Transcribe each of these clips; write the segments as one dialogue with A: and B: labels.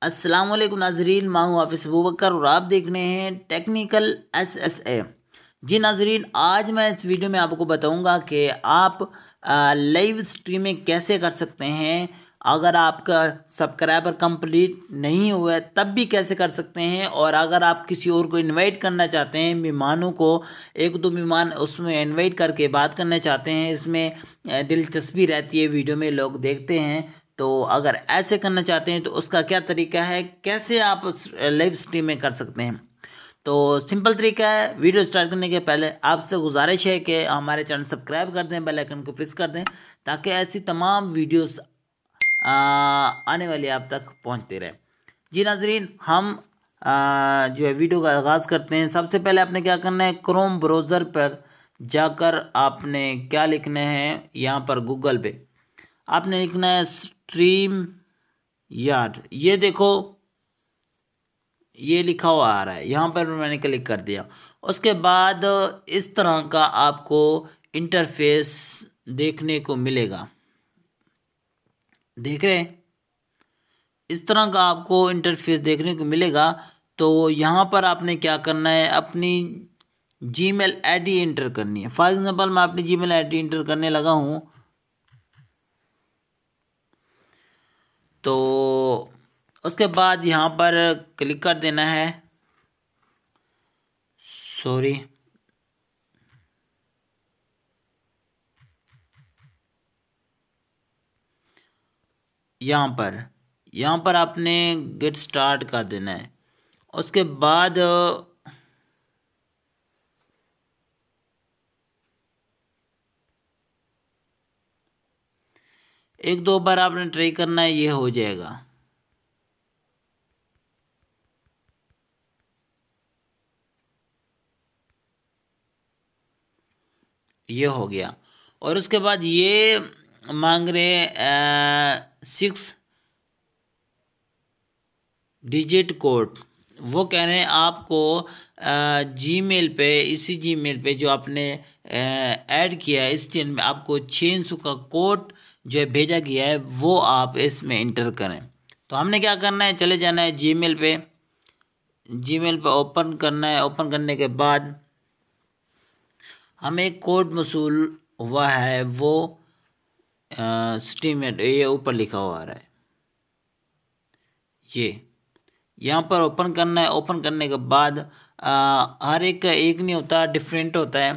A: अस्सलाम वालेकुम नाजरीन, मैं हूँ हाफिज़ अबूबकर और आप देख रहे हैं टेक्निकल SSA। जी नाजरीन, आज मैं इस वीडियो में आपको बताऊंगा कि आप लाइव स्ट्रीमिंग कैसे कर सकते हैं। अगर आपका सब्सक्राइबर कंप्लीट नहीं हुआ है तब भी कैसे कर सकते हैं, और अगर आप किसी और को इनवाइट करना चाहते हैं, मेहमानों को एक दो मेहमान उसमें इनवाइट करके बात करना चाहते हैं, इसमें दिलचस्पी रहती है, वीडियो में लोग देखते हैं। तो अगर ऐसे करना चाहते हैं तो उसका क्या तरीका है, कैसे आप लाइव स्ट्रीमिंग कर सकते हैं। तो सिंपल तरीका है। वीडियो स्टार्ट करने के पहले आपसे गुजारिश है कि हमारे चैनल सब्सक्राइब कर दें, बेल आइकन को प्रेस कर दें, ताकि ऐसी तमाम वीडियोस आने वाली आप तक पहुंचते रहें। जी नाजरीन, हम जो है वीडियो का आगाज़ करते हैं। सबसे पहले आपने क्या करना है, क्रोम ब्राउज़र पर जाकर आपने क्या लिखना है, यहाँ पर गूगल पे आपने लिखना है स्ट्रीम यार्ड। ये देखो, ये लिखा हुआ आ रहा है, यहाँ पर मैंने क्लिक कर दिया। उसके बाद इस तरह का आपको इंटरफेस देखने को मिलेगा। देख रहे हैं, इस तरह का आपको इंटरफेस देखने को मिलेगा। तो यहाँ पर आपने क्या करना है, अपनी जीमेल आईडी इंटर करनी है। फॉर एग्जांपल मैं अपनी जीमेल आईडी इंटर करने लगा हूँ। तो उसके बाद यहाँ पर क्लिक कर देना है। सॉरी, यहाँ पर आपने गेट स्टार्ट कर देना है। उसके बाद एक दो बार आपने ट्राई करना है, ये हो जाएगा। ये हो गया। और उसके बाद ये मांग रहे 6 डिजिट कोड। वो कह रहे हैं आपको जीमेल पे, इसी जीमेल पे जो आपने ऐड किया है, इस चैनल में आपको 600 का कोड जो है भेजा गया है, वो आप इसमें इंटर करें। तो हमने क्या करना है, चले जाना है जीमेल पे। जीमेल पे ओपन करना है। ओपन करने के बाद हमें एक कोड मसूल हुआ है, वो स्ट्रीमेट, ये ऊपर लिखा हुआ आ रहा है। ये यहाँ पर ओपन करना है। ओपन करने के बाद हर एक का एक नहीं होता, डिफरेंट होता है।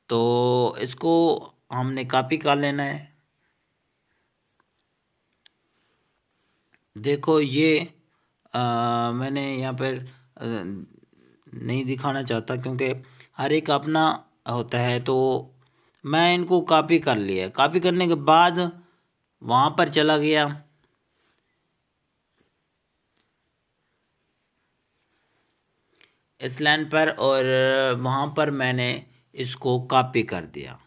A: तो इसको हमने कॉपी कर लेना है। देखो ये मैंने यहाँ पर नहीं दिखाना चाहता, क्योंकि हर एक अपना होता है। तो मैं इनको कॉपी कर लिया। कॉपी करने के बाद वहाँ पर चला गया, इस लाइन पर, और वहाँ पर मैंने इसको कॉपी कर दिया।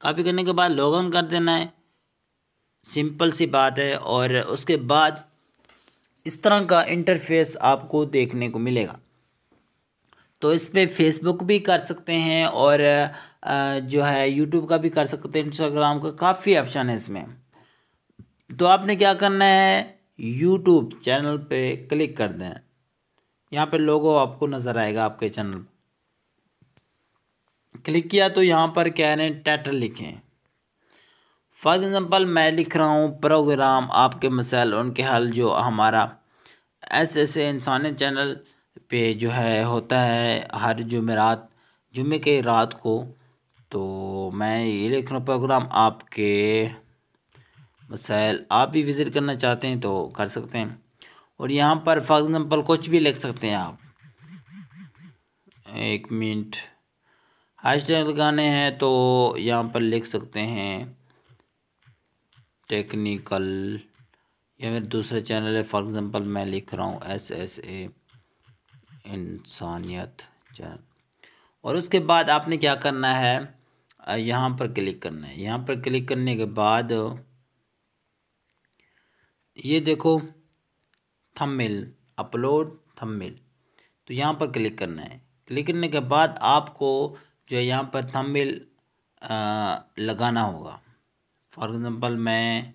A: कॉपी करने के बाद लॉग इन कर देना है। सिंपल सी बात है। और उसके बाद इस तरह का इंटरफेस आपको देखने को मिलेगा। तो इस पे फेसबुक भी कर सकते हैं, और जो है यूट्यूब का भी कर सकते हैं, इंस्टाग्राम का, काफ़ी ऑप्शन है इसमें। तो आपने क्या करना है, यूट्यूब चैनल पे क्लिक कर देना। यहाँ पे लोगो आपको नज़र आएगा आपके चैनल। क्लिक किया तो यहाँ पर कह रहे हैं टाइटल लिखें। फॉर एग्ज़ाम्पल मैं लिख रहा हूँ प्रोग्राम आपके मसाइल उनके हल, जो हमारा ऐसे इंसानी चैनल पे जो है होता है हर जुमेरात, जुमे के रात को। तो मैं ये लिख रहा हूँ प्रोग्राम आपके मसाइल। आप भी विज़िट करना चाहते हैं तो कर सकते हैं। और यहाँ पर फॉर एग्ज़ाम्पल कुछ भी लिख सकते हैं आप। एक मिनट, हैशटैग लगाने हैं तो यहाँ पर लिख सकते हैं टेक्निकल, या मेरा दूसरा चैनल है। फॉर एग्ज़ाम्पल मैं लिख रहा हूँ SSA इंसानियत चैनल। और उसके बाद आपने क्या करना है, यहाँ पर क्लिक करना है। यहाँ पर क्लिक करने के बाद ये देखो थंबनेल, अपलोड थंबनेल। तो यहाँ पर क्लिक करना है। क्लिक करने के बाद आपको जो है यहाँ पर थंबनेल लगाना होगा। फॉर एग्ज़ाम्पल मैं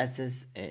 A: SSA،